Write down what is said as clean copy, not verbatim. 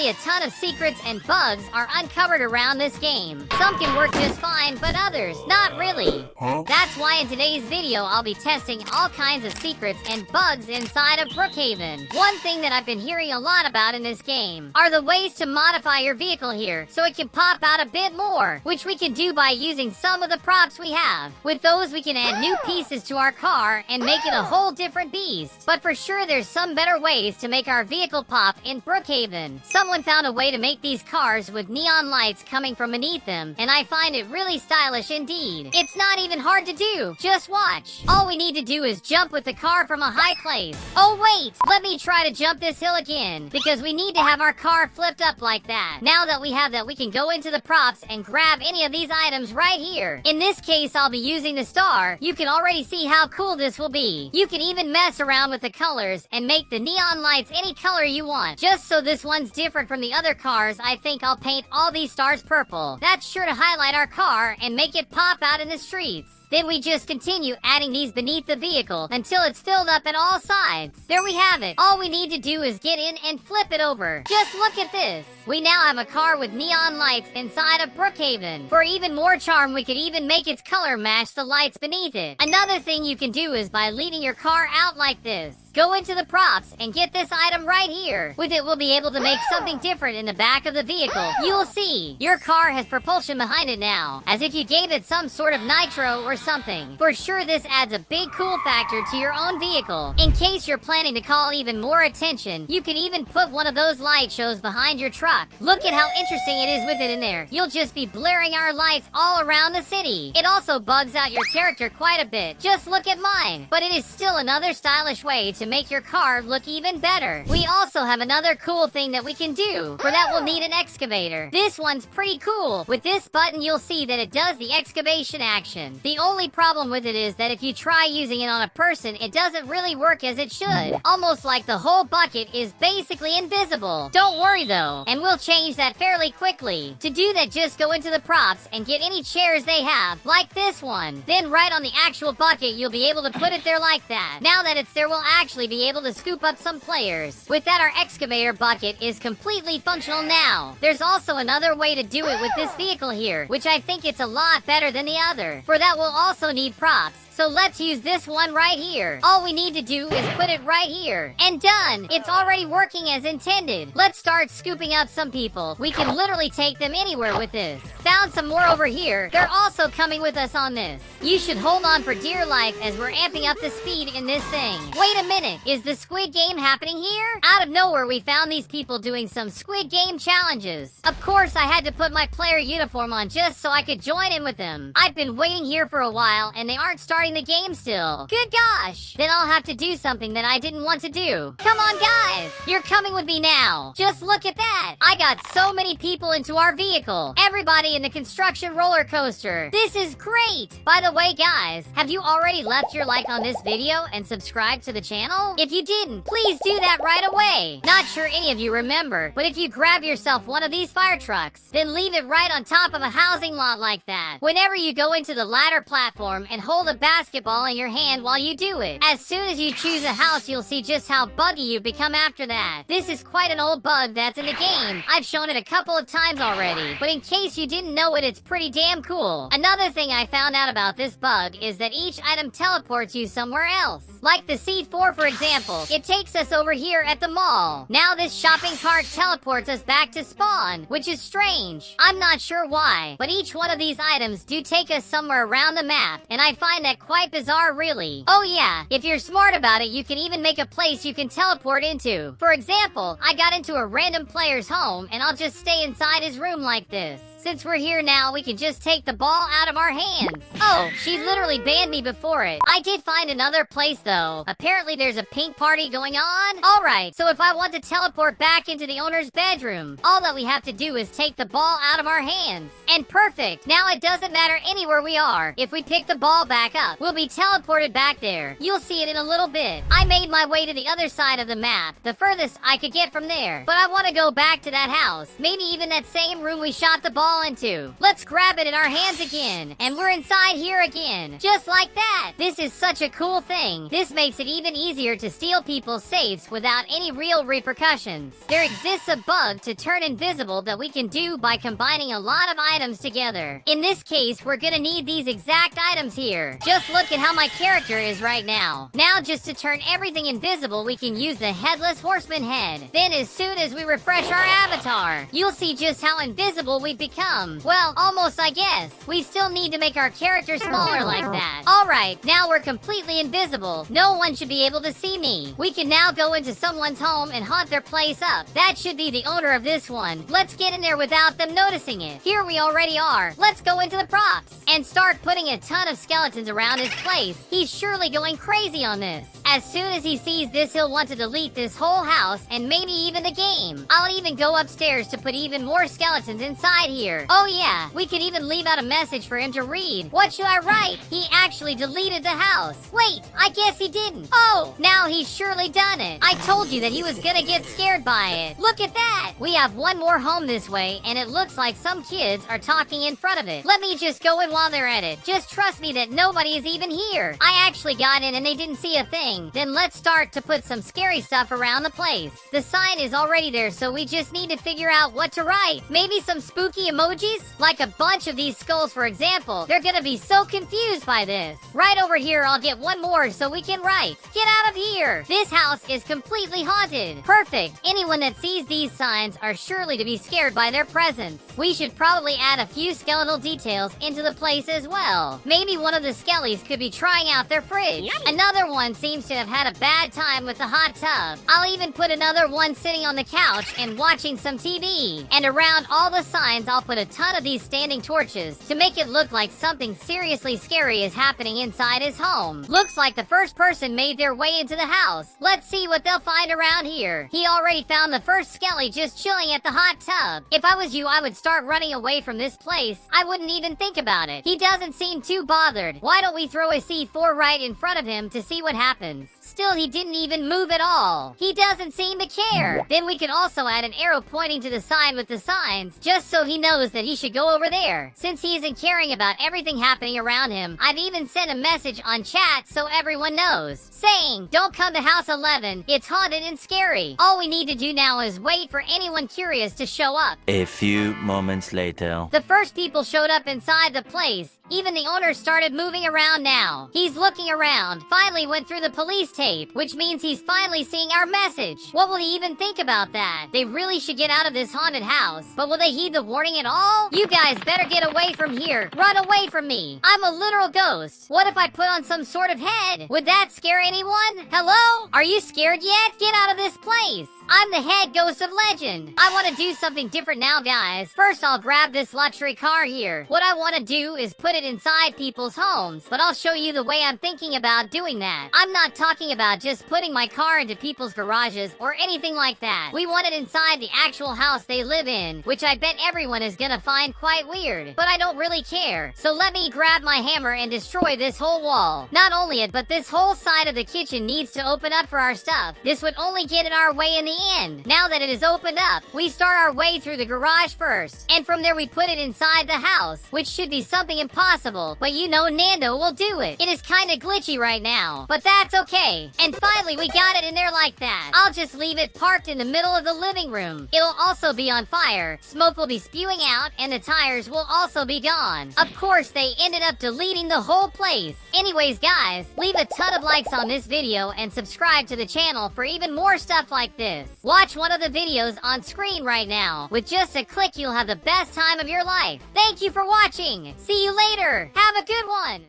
a ton of secrets and bugs are uncovered around this game. Some can work just fine, but others, not really. That's why in today's video, I'll be testing all kinds of secrets and bugs inside of Brookhaven. One thing that I've been hearing a lot about in this game are the ways to modify your vehicle here so it can pop out a bit more, which we can do by using some of the props we have. With those, we can add new pieces to our car and make it a whole different beast. But for sure, there's some better ways to make our vehicle pop in Brookhaven. Someone found a way to make these cars with neon lights coming from beneath them, and I find it really stylish indeed. It's not even hard to do. Just watch. All we need to do is jump with the car from a high place. Oh wait, let me try to jump this hill again, because we need to have our car flipped up like that. Now that we have that, we can go into the props and grab any of these items right here. In this case, I'll be using the star. You can already see how cool this will be. You can even mess around with the colors and make the neon lights any color you want. Just so this one's different from the other cars, I think I'll paint all these stars purple. That's sure to highlight our car and make it pop out in the streets. Then we just continue adding these beneath the vehicle until it's filled up at all sides. There we have it. All we need to do is get in and flip it over. Just look at this. We now have a car with neon lights inside of Brookhaven. For even more charm, we could even make its color match the lights beneath it. Another thing you can do is by leading your car out like this. Go into the props and get this item right here. With it, we'll be able to make something different in the back of the vehicle. You'll see. Your car has propulsion behind it now, as if you gave it some sort of nitro or something. For sure, this adds a big cool factor to your own vehicle. In case you're planning to call even more attention, you can even put one of those light shows behind your truck. Look at how interesting it is with it in there. You'll just be blaring our lights all around the city. It also bugs out your character quite a bit. Just look at mine. But it is still another stylish way to make your car look even better. We also have another cool thing that we can do. For that, we'll need an excavator. This one's pretty cool. With this button, you'll see that it does the excavation action. The only problem with it is that if you try using it on a person, it doesn't really work as it should. Almost like the whole bucket is basically invisible. Don't worry though, and we'll change that fairly quickly. To do that, just go into the props and get any chairs they have, like this one. Then right on the actual bucket, you'll be able to put it there like that. Now that it's there, we'll actually be able to scoop up some players. With that, our excavator bucket is completely functional now. There's also another way to do it with this vehicle here, which I think it's a lot better than the other. For that, we'll also need props. So let's use this one right here. All we need to do is put it right here. And done! It's already working as intended. Let's start scooping up some people. We can literally take them anywhere with this. Found some more over here. They're also coming with us on this. You should hold on for dear life as we're amping up the speed in this thing. Wait a minute. Is the Squid Game happening here? Out of nowhere, we found these people doing some Squid Game challenges. Of course, I had to put my player uniform on just so I could join in with them. I've been waiting here for a while and they aren't starting the game still. Good gosh. Then I'll have to do something that I didn't want to do. Come on, guys. You're coming with me now. Just look at that. I got so many people into our vehicle. Everybody in the construction roller coaster. This is great. By the way, guys, have you already left your like on this video and subscribed to the channel? If you didn't, please do that right away. Not sure any of you remember, but if you grab yourself one of these fire trucks, then leave it right on top of a housing lot like that. Whenever you go into the ladder platform and hold a basketball in your hand while you do it. As soon as you choose a house, you'll see just how buggy you become after that. This is quite an old bug that's in the game. I've shown it a couple of times already, but in case you didn't know it, it's pretty damn cool. Another thing I found out about this bug is that each item teleports you somewhere else. Like the C4, for example. It takes us over here at the mall. Now this shopping cart teleports us back to spawn, which is strange. I'm not sure why, but each one of these items do take us somewhere around the map, and I find that quite bizarre, really. Oh yeah, if you're smart about it, you can even make a place you can teleport into. For example, I got into a random player's home, and I'll just stay inside his room like this. Since we're here now, we can just take the ball out of our hands. Oh, she literally banned me before it. I did find another place though. Apparently there's a pink party going on. Alright, so if I want to teleport back into the owner's bedroom, all that we have to do is take the ball out of our hands. And perfect! Now it doesn't matter anywhere we are if we pick the ball back up. up, we'll be teleported back there. You'll see it in a little bit. I made my way to the other side of the map, the furthest I could get from there. But I want to go back to that house. Maybe even that same room we shot the ball into. Let's grab it in our hands again. And we're inside here again. Just like that. This is such a cool thing. This makes it even easier to steal people's safes without any real repercussions. There exists a bug to turn invisible that we can do by combining a lot of items together. In this case, we're gonna need these exact items here. Just look at how my character is right now. Now, just to turn everything invisible, we can use the Headless Horseman head. Then as soon as we refresh our avatar, you'll see just how invisible we've become. Well, almost, I guess. We still need to make our character smaller like that. Alright, now we're completely invisible. No one should be able to see me. We can now go into someone's home and haunt their place up. That should be the owner of this one. Let's get in there without them noticing it. Here we already are. Let's go into the props and start putting a ton of skeletons around his place. He's surely going crazy on this. As soon as he sees this, he'll want to delete this whole house and maybe even the game. I'll even go upstairs to put even more skeletons inside here. Oh yeah, we could even leave out a message for him to read. What should I write? He actually deleted the house. Wait, I guess he didn't. Oh, now he's surely done it. I told you that he was gonna get scared by it. Look at that. We have one more home this way, and it looks like some kids are talking in front of it. Let me just go in while they're at it. Just trust me that nobody is even here. I actually got in and they didn't see a thing. Then let's start to put some scary stuff around the place. The sign is already there, so we just need to figure out what to write. Maybe some spooky emojis? Like a bunch of these skulls, for example. They're gonna be so confused by this. Right over here, I'll get one more so we can write. Get out of here! This house is completely haunted. Perfect. Anyone that sees these signs are surely to be scared by their presence. We should probably add a few skeletal details into the place as well. Maybe one of the skellies could be trying out their fridge. Yummy. Another one seems to have had a bad time with the hot tub. I'll even put another one sitting on the couch and watching some TV. And around all the signs, I'll put a ton of these standing torches to make it look like something seriously scary is happening inside his home. Looks like the first person made their way into the house. Let's see what they'll find around here. He already found the first skelly just chilling at the hot tub. If I was you, I would start running away from this place. I wouldn't even think about it. He doesn't seem too bothered. Why don't we throw a C4 right in front of him to see what happens? Still, he didn't even move at all. He doesn't seem to care. Then we could also add an arrow pointing to the sign with the signs, just so he knows that he should go over there. Since he isn't caring about everything happening around him, I've even sent a message on chat so everyone knows, saying, don't come to house 11. It's haunted and scary. All we need to do now is wait for anyone curious to show up. A few moments later. The first people showed up inside the place. Even the owner started moving around now. He's looking around. Finally went through the police tape, which means he's finally seeing our message. What will he even think about that? They really should get out of this haunted house. But will they heed the warning at all? You guys better get away from here. Run away from me. I'm a literal ghost. What if I put on some sort of head? Would that scare anyone? Hello? Are you scared yet? Get out of this place. I'm the head ghost of legend. I want to do something different now, guys. First, I'll grab this luxury car here. What I want to do is put it inside people's homes, but I'll show you the way I'm thinking about doing that. I'm not talking about just putting my car into people's garages or anything like that. We want it inside the actual house they live in, which I bet everyone is gonna find quite weird, but I don't really care. So let me grab my hammer and destroy this whole wall. Not only it, but this whole side of the kitchen needs to open up for our stuff. This would only get in our way in the end. Now that it is opened up, we start our way through the garage first, and from there we put it inside the house, which should be something impossible, but you know Nando will do it. It is kinda glitchy right now, but that's okay. And finally we got it in there like that. I'll just leave it parked in the middle of the living room. It'll also be on fire, smoke will be spewing out, and the tires will also be gone. Of course, they ended up deleting the whole place. Anyways guys, leave a ton of likes on this video and subscribe to the channel for even more stuff like this. Watch one of the videos on screen right now. With just a click, you'll have the best time of your life. Thank you for watching. See you later. Have a good one.